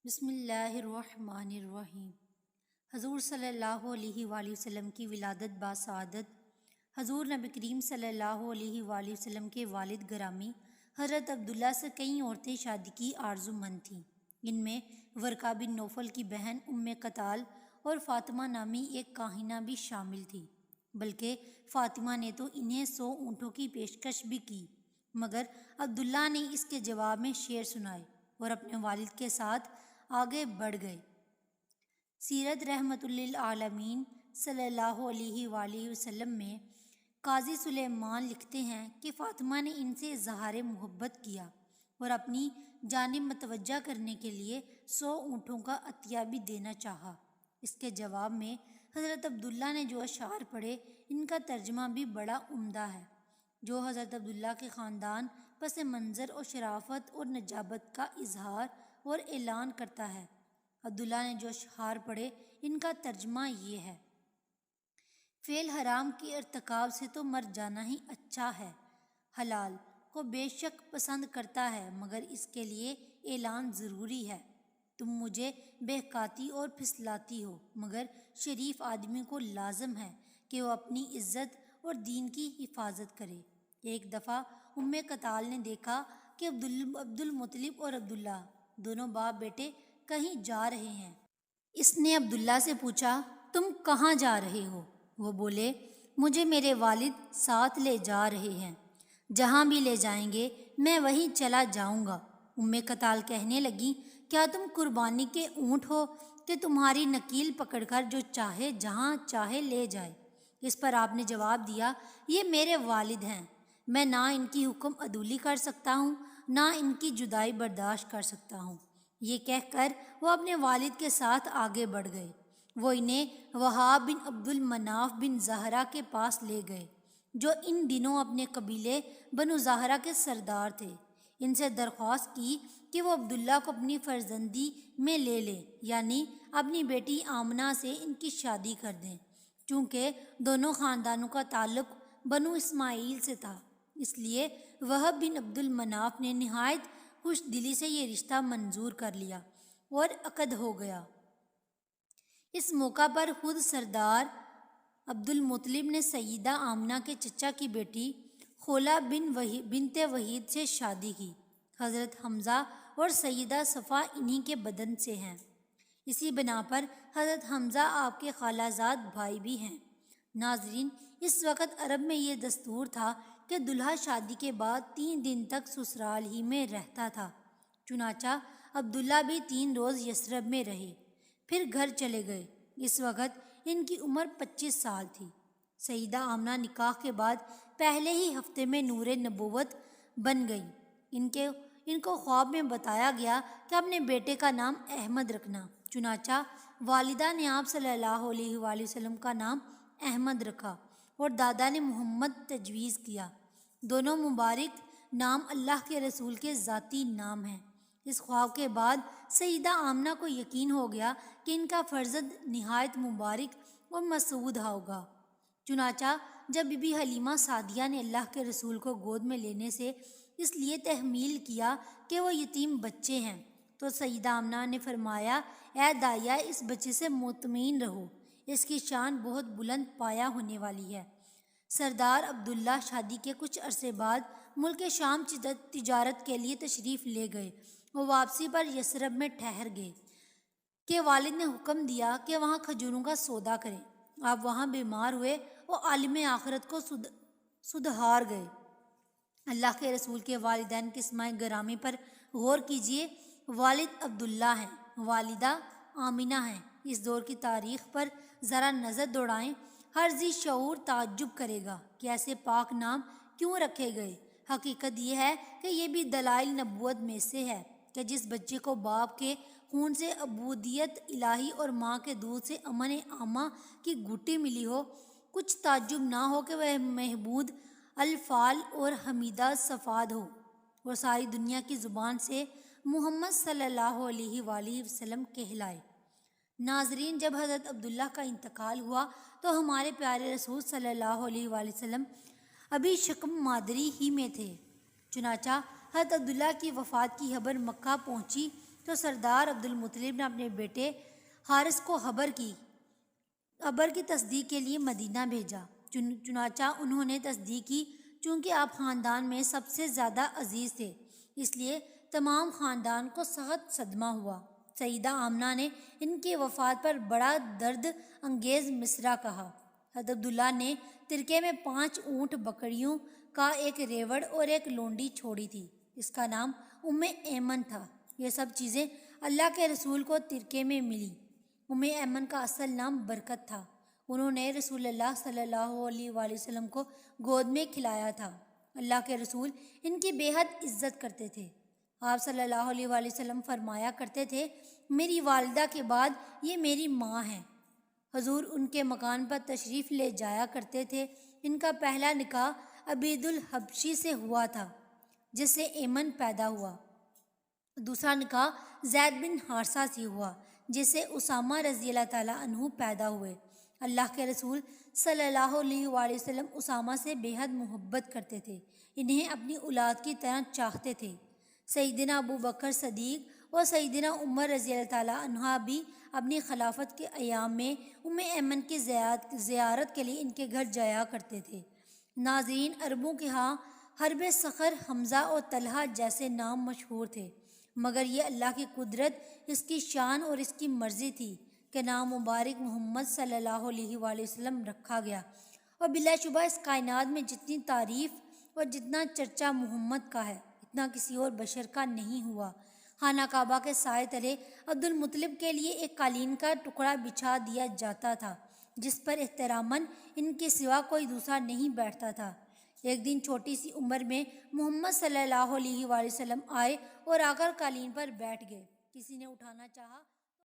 بسم اللہ الرحمن الرحیم۔ حضور صلی اللہ علیہ وآلہ وسلم کی ولادت باسعادت۔ حضور نبی کریم صلی اللہ علیہ وآلہ وسلم کے والد گرامی حضرت عبداللہ سے کئی عورتیں شادی کی آرزو مند تھیں۔ ان میں ورقہ بن نوفل کی بہن ام قتال اور فاطمہ نامی ایک کاہنہ بھی شامل تھی، بلکہ فاطمہ نے تو انہیں 100 اونٹوں کی پیشکش بھی کی، مگر عبداللہ نے اس کے جواب میں شعر سنائے اور اپنے والد کے ساتھ آگے بڑھ گئے۔ سیرت رحمۃ للعالمین صلی اللہ علیہ وآلہ وسلم میں قاضی سلیمان لکھتے ہیں کہ فاطمہ نے ان سے اظہار محبت کیا اور اپنی جانب متوجہ کرنے کے لیے 100 اونٹوں کا عطیہ بھی دینا چاہا۔ اس کے جواب میں حضرت عبداللہ نے جو اشعار پڑھے، ان کا ترجمہ بھی بڑا عمدہ ہے، جو حضرت عبداللہ کے خاندان پس منظر اور شرافت اور نجابت کا اظہار اور اعلان کرتا ہے۔ عبداللہ نے جو اشعار پڑھے، ان کا ترجمہ یہ ہے: فعل حرام کے ارتکاب سے تو مر جانا ہی اچھا ہے، حلال کو بے شک پسند کرتا ہے، مگر اس کے لیے اعلان ضروری ہے۔ تم مجھے بہکاتی اور پھسلاتی ہو، مگر شریف آدمی کو لازم ہے کہ وہ اپنی عزت اور دین کی حفاظت کرے۔ ایک دفعہ ام قتال نے دیکھا کہ عبد المطلب اور عبداللہ دونوں باپ بیٹے کہیں جا رہے ہیں۔ اس نے عبداللہ سے پوچھا، تم کہاں جا رہے ہو؟ وہ بولے، مجھے میرے والد ساتھ لے جا رہے ہیں، جہاں بھی لے جائیں گے میں وہیں چلا جاؤں گا۔ ام قتال کہنے لگی، کیا تم قربانی کے اونٹ ہو کہ تمہاری نکیل پکڑ کر جو چاہے جہاں چاہے لے جائے؟ اس پر آپ نے جواب دیا، یہ میرے والد ہیں، میں نہ ان کی حکم عدولی کر سکتا ہوں، نہ ان کی جدائی برداشت کر سکتا ہوں۔ یہ کہہ کر وہ اپنے والد کے ساتھ آگے بڑھ گئے۔ وہ انہیں وہاب بن عبد المناف بن زہرہ کے پاس لے گئے، جو ان دنوں اپنے قبیلے بنو زہرہ کے سردار تھے۔ ان سے درخواست کی کہ وہ عبداللہ کو اپنی فرزندی میں لے لیں، یعنی اپنی بیٹی آمنہ سے ان کی شادی کر دیں۔ چونکہ دونوں خاندانوں کا تعلق بنو اسماعیل سے تھا، اس لیے وہب بن عبد المناف نے نہایت خوش دلی سے یہ رشتہ منظور کر لیا اور عقد ہو گیا۔ اس موقع پر خود سردار عبد المطلب نے سیدہ آمنہ کے چچا کی بیٹی خولہ بنت وحید سے شادی کی۔ حضرت حمزہ اور سیدہ صفا انہی کے بدن سے ہیں۔ اسی بنا پر حضرت حمزہ آپ کے خالہ زاد بھائی بھی ہیں۔ ناظرین، اس وقت عرب میں یہ دستور تھا کہ دلہا شادی کے بعد 3 دن تک سسرال ہی میں رہتا تھا۔ چنانچہ عبداللہ بھی 3 روز یثرب میں رہے، پھر گھر چلے گئے۔ اس وقت ان کی عمر 25 سال تھی۔ سیدہ آمنہ نکاح کے بعد پہلے ہی ہفتے میں نور نبوت بن گئی۔ ان کو خواب میں بتایا گیا کہ اپنے بیٹے کا نام احمد رکھنا۔ چنانچہ والدہ نے آپ صلی اللہ علیہ وآلہ وسلم کا نام احمد رکھا اور دادا نے محمد تجویز کیا۔ دونوں مبارک نام اللہ کے رسول کے ذاتی نام ہیں۔ اس خواب کے بعد سیدہ آمنہ کو یقین ہو گیا کہ ان کا فرزند نہایت مبارک اور مسعود ہوگا۔ چنانچہ جب بی بی حلیمہ سعدیہ نے اللہ کے رسول کو گود میں لینے سے اس لیے تحمیل کیا کہ وہ یتیم بچے ہیں، تو سیدہ آمنہ نے فرمایا، اے دائیہ، اس بچے سے مطمئن رہو، اس کی شان بہت بلند پایا ہونے والی ہے۔ سردار عبداللہ شادی کے کچھ عرصے بعد ملک شام تجارت کے لیے تشریف لے گئے۔ وہ واپسی پر یثرب میں ٹھہر گئے کہ والد نے حکم دیا کہ وہاں کھجوروں کا سودا کریں۔ آپ وہاں بیمار ہوئے اور عالم آخرت کو سدھار گئے۔ اللہ کے رسول کے والدین کے اسماء گرامی پر غور کیجیے۔ والد عبداللہ ہیں، والدہ آمنہ ہیں۔ اس دور کی تاریخ پر ذرا نظر دوڑائیں، ہر ذی شعور تعجب کرے گا کہ ایسے پاک نام کیوں رکھے گئے۔ حقیقت یہ ہے کہ یہ بھی دلائل نبوت میں سے ہے کہ جس بچے کو باپ کے خون سے عبودیت الہی اور ماں کے دودھ سے امن عامہ کی گھوٹی ملی ہو، کچھ تعجب نہ ہو کہ وہ محمود الفال اور حمیدہ صفاد ہو اور ساری دنیا کی زبان سے محمد صلی اللہ علیہ وآلہ وسلم کہلائے۔ ناظرین، جب حضرت عبداللہ کا انتقال ہوا تو ہمارے پیارے رسول صلی اللہ علیہ وآلہ وسلم ابھی شکم مادری ہی میں تھے۔ چنانچہ حضرت عبداللہ کی وفات کی خبر مکہ پہنچی تو سردار عبدالمطلب نے اپنے بیٹے حارث کو خبر کی تصدیق کے لیے مدینہ بھیجا۔ چنانچہ انہوں نے تصدیق کی۔ چونکہ آپ خاندان میں سب سے زیادہ عزیز تھے، اس لیے تمام خاندان کو سخت صدمہ ہوا۔ سیدہ آمنہ نے ان کی وفات پر بڑا درد انگیز مصرع کہا۔ حضرت عبداللہ نے ترکے میں 5 اونٹ، بکریوں کا ایک ریوڑ اور ایک لونڈی چھوڑی تھی، اس کا نام ایمن تھا۔ یہ سب چیزیں اللہ کے رسول کو ترکے میں ملی۔ ایمن کا اصل نام برکت تھا۔ انہوں نے رسول اللہ صلی اللہ علیہ وآلہ وسلم کو گود میں کھلایا تھا۔ اللہ کے رسول ان کی بے حد عزت کرتے تھے۔ آپ صلی اللہ علیہ وآلہ وسلم فرمایا کرتے تھے، میری والدہ کے بعد یہ میری ماں ہیں۔ حضور ان کے مکان پر تشریف لے جایا کرتے تھے۔ ان کا پہلا نکاح عبید الحبشی سے ہوا تھا، جس سے ایمن پیدا ہوا۔ دوسرا نکاح زید بن حارثہ سے ہوا، جس سے اسامہ رضی اللہ تعالیٰ عنہ پیدا ہوئے۔ اللہ کے رسول صلی اللہ علیہ وآلہ وسلم اسامہ سے بے حد محبت کرتے تھے، انہیں اپنی اولاد کی طرح چاہتے تھے۔ سیدنا ابو بکر صدیق اور سیدنا عمر رضی اللہ تعالیٰ عنہ بھی اپنی خلافت کے ایام میں ایمن کی زیارت کے لیے ان کے گھر جایا کرتے تھے۔ ناظرین، عربوں کے ہاں حرب صخر، حمزہ اور طلحہ جیسے نام مشہور تھے، مگر یہ اللہ کی قدرت، اس کی شان اور اس کی مرضی تھی کہ نام مبارک محمد صلی اللہ علیہ وآلہ وسلم رکھا گیا۔ اور بلا شبہ اس کائنات میں جتنی تعریف اور جتنا چرچا محمد کا ہے، اتنا کسی اور بشر کا نہیں ہوا۔ خانہ کعبہ کے سائے تلے عبدالمطلب کے لیے ایک قالین کا ٹکڑا بچھا دیا جاتا تھا، جس پر احتراماً ان کے سوا کوئی دوسرا نہیں بیٹھتا تھا۔ ایک دن چھوٹی سی عمر میں محمد صلی اللہ علیہ وآلہ وسلم آئے اور آ کر قالین پر بیٹھ گئے۔ کسی نے اٹھانا چاہا